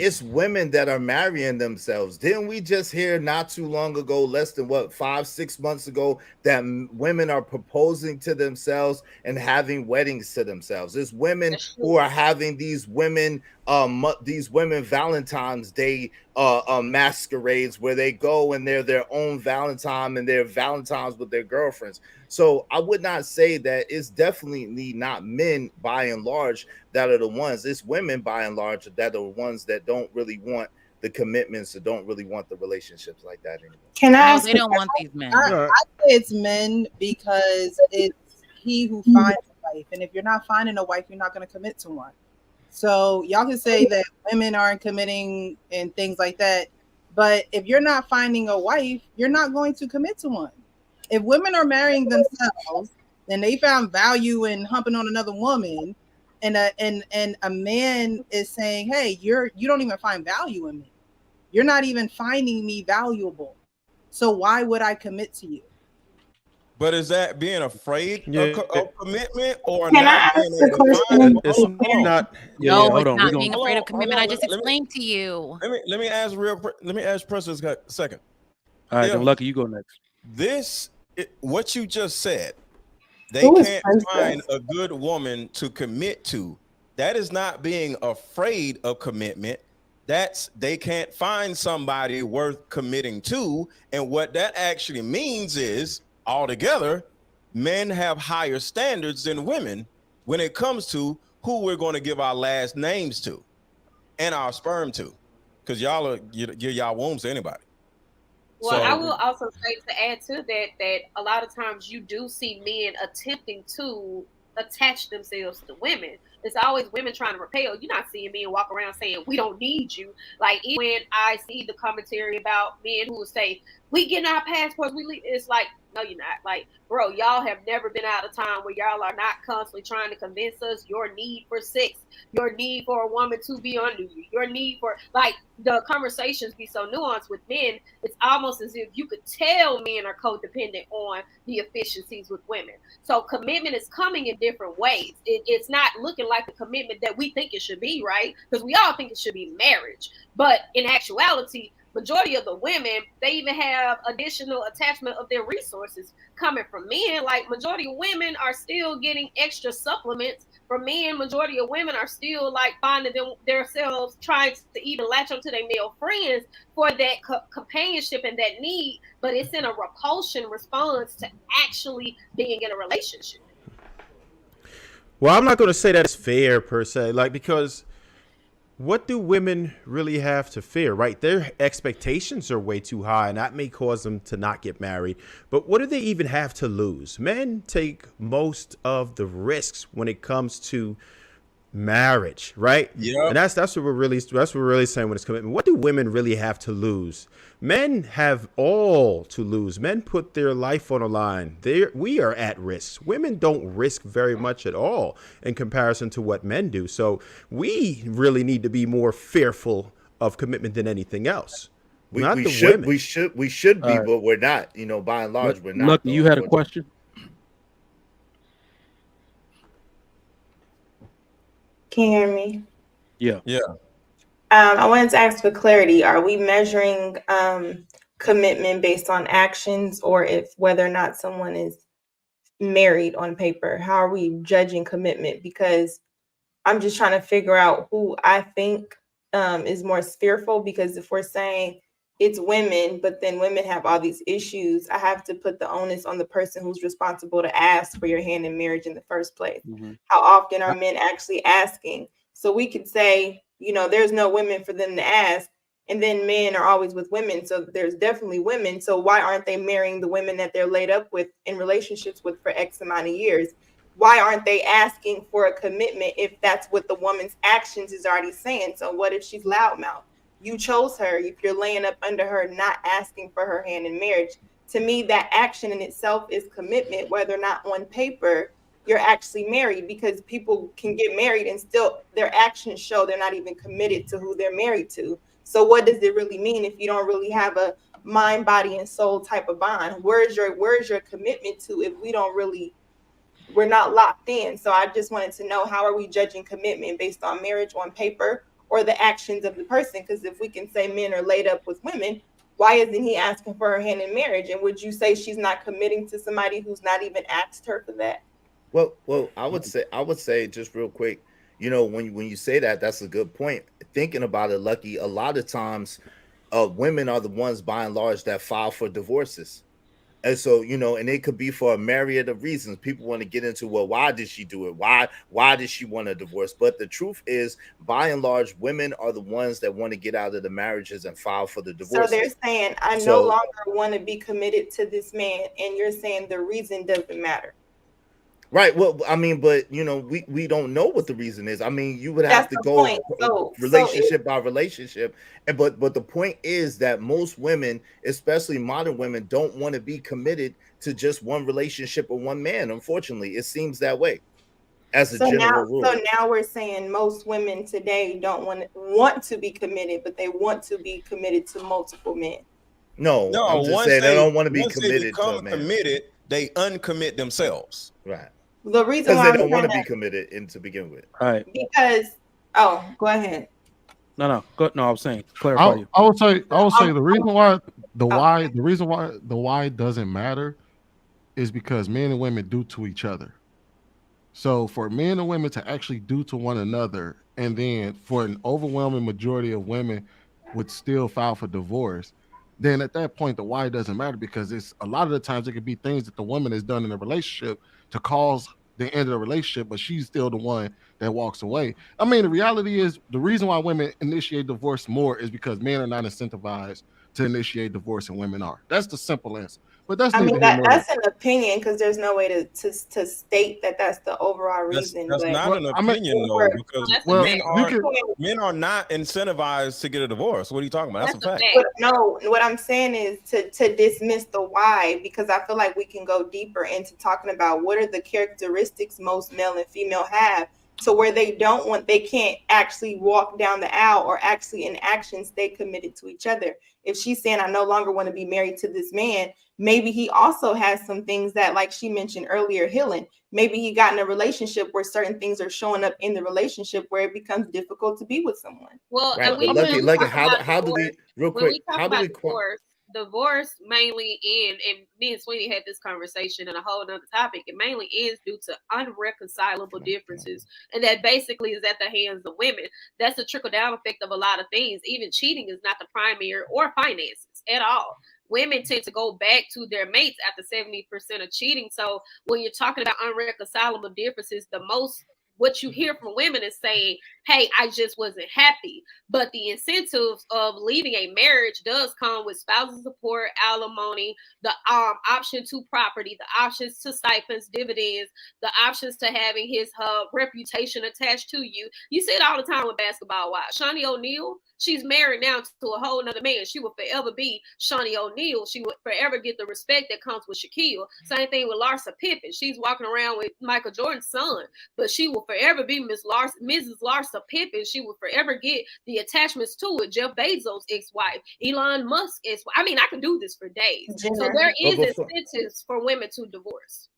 it's women that are marrying themselves. Didn't we just hear not too long ago, less than what, 5, 6 months ago, that women are proposing to themselves and having weddings to themselves? It's women who are having these women Valentine's Day masquerades where they go and they're their own Valentine and they're Valentines with their girlfriends. So I would not say that it's definitely not men by and large that are the ones. It's women by and large that are the ones that don't really want the commitments or don't really want the relationships like that anymore. Can I No, ask they don't want these men. I say it's men because it's he who finds a wife, and if you're not finding a wife, you're not going to commit to one. So y'all can say that women aren't committing and things like that, but if you're not finding a wife, you're not going to commit to one. If women are marrying themselves and they found value in humping on another woman, and a man is saying, "Hey, you don't even find value in me. You're not even finding me valuable. So why would I commit to you?" But is that being afraid of commitment or Can I not ask being a able to find question? it? It's Hold on. not. No, hold it's on. not being Hold afraid on, of commitment. I just let me explained to you. let me ask let me ask Precious a second. All right, then If Lucky, you go next. what you just said, they Who is can't find Princess? a good woman to commit to. That is not being afraid of commitment. That's they can't find somebody worth committing to. And what that actually means is altogether, men have higher standards than women when it comes to who we're going to give our last names to and our sperm to. Because y'all are give y'all wombs to anybody. Well, I So will also say to add to that that a lot of times you do see men attempting to attach themselves to women. It's always women trying to repel. You're not seeing men walk around saying we don't need you. Like even when I see the commentary about men who will say we getting our passports, we leave. It's like no, you're not. Like bro, y'all have never been out of time where y'all are not constantly trying to convince us your need for sex, your need for a woman to be under you, your need for like the conversations be so nuanced with men. It's almost as if you could tell men are codependent on the efficiencies with women. So commitment is coming in different ways. It's not looking like the commitment that we think it should be, right? Because we all think it should be marriage. But in actuality, majority of the women, they even have additional attachment of their resources coming from men. Like majority of women are still getting extra supplements from men. Majority of women are still like finding themselves trying to even latch onto their male friends for that companionship and that need, but it's in a repulsion response to actually being in a relationship. Well, I'm not going to say that it's fair per se, like because what do women really have to fear, right? Their expectations are way too high, and that may cause them to not get married. But what do they even have to lose? Men take most of the risks when it comes to marriage, right? yeah, And that's what we're really saying when it's commitment. What do women really have to lose? Men have all to lose. Men put their life on the line. We are at risk. Women don't risk very much at all in comparison to what men do. So we really need to be more fearful of commitment than anything else. Not We the should women. we should be, All right. but we're not. You know, by and large, we're not. Lucky, Though, you had a unfortunately. question? Can you hear me? Yeah. yeah. I wanted to ask for clarity. Are we measuring commitment based on actions or if whether or not someone is married on paper? How are we judging commitment? Because I'm just trying to figure out who I think is more fearful. Because if we're saying it's women, but then women have all these issues, I have to put the onus on the person who's responsible to ask for your hand in marriage in the first place. Mm-hmm. How often are men actually asking? So we could say, there's no women for them to ask. And then men are always with women. So there's definitely women. So why aren't they marrying the women that they're laid up with in relationships with for X amount of years? Why aren't they asking for a commitment if that's what the woman's actions is already saying? So what if she's loudmouth? You chose her. If you're laying up under her, not asking for her hand in marriage, to me, that action in itself is commitment, whether or not on paper you're actually married, because people can get married and still their actions show they're not even committed to who they're married to. So what does it really mean if you don't really have a mind, body, and soul type of bond? Where's your commitment to if we're not locked in? So I just wanted to know, how are we judging commitment based on marriage on paper or the actions of the person. Because if we can say men are laid up with women, why isn't he asking for her hand in marriage? And would you say she's not committing to somebody who's not even asked her for that? Well, I would say just real quick, when you say that, that's a good point. Thinking about it, Lucky, a lot of times, women are the ones by and large that file for divorces. And so, and it could be for a myriad of reasons. People want to get into, well, why did she do it? Why did she want a divorce? But the truth is, by and large, women are the ones that want to get out of the marriages and file for the So divorces. they're saying, I no longer want to be committed to this man. And you're saying the reason doesn't matter. Right. Well, I mean, but we don't know what the reason is. I mean, you would have to go relationship by relationship. And but the point is that most women, especially modern women, don't want to be committed to just one relationship or one man. Unfortunately, it seems that way as a general rule. So now we're saying most women today don't want to be committed, but they want to be committed to multiple men. No, I'm just saying they don't want to be committed to a man. Committed, they uncommit themselves. Right. The reason why because they don't want to be committed to begin with. Right. Because go ahead. No, I was saying clarify you. I would say the reason why the why doesn't matter is because men and women do to each other. So for men and women to actually do to one another, and then for an overwhelming majority of women would still file for divorce, then at that point the why doesn't matter, because it's a lot of the times it could be things that the woman has done in a relationship to cause the end of the relationship, but she's still the one that walks away. I mean, the reality is the reason why women initiate divorce more is because men are not incentivized to initiate divorce and women are. That's the simple answer. But that's that's an opinion, because there's no way to state that that's the overall reason. That's not an opinion, though, because men are not incentivized to get a divorce. What are you talking about? That's a fact. No, what I'm saying is to dismiss the why, because I feel like we can go deeper into talking about what are the characteristics most male and female have, to where they can't actually walk down the aisle or actually in action stay committed to each other. If she's saying, I no longer want to be married to this man, maybe he also has some things that, like she mentioned earlier, healing. Maybe he got in a relationship where certain things are showing up in the relationship where it becomes difficult to be with someone. Well, right. How do we real quick? How do we divorce mainly and me and Sweetie had this conversation in a whole other topic. It mainly is due to unreconcilable differences, and that basically is at the hands of women. That's a trickle down effect of a lot of things. Even cheating is not the primary, or finances at all. Women tend to go back to their mates after 70% of cheating. So when you're talking about unreconcilable differences, what you hear from women is saying, hey, I just wasn't happy. But the incentives of leaving a marriage does come with spousal support, alimony, the option to property, the options to stipends, dividends, the options to having his reputation attached to you. You see it all the time with basketball wives. Shawnee O'Neal, she's married now to a whole nother man. She will forever be Shawnee O'Neal. She will forever get the respect that comes with Shaquille. Same thing with Larsa Pippen. She's walking around with Michael Jordan's son, but she will forever be Mrs. Larsa Pippen. She will forever get the attachments to it. Jeff Bezos' ex-wife, Elon Musk's ex-wife. I mean, I can do this for days. So there is incentives for women to divorce.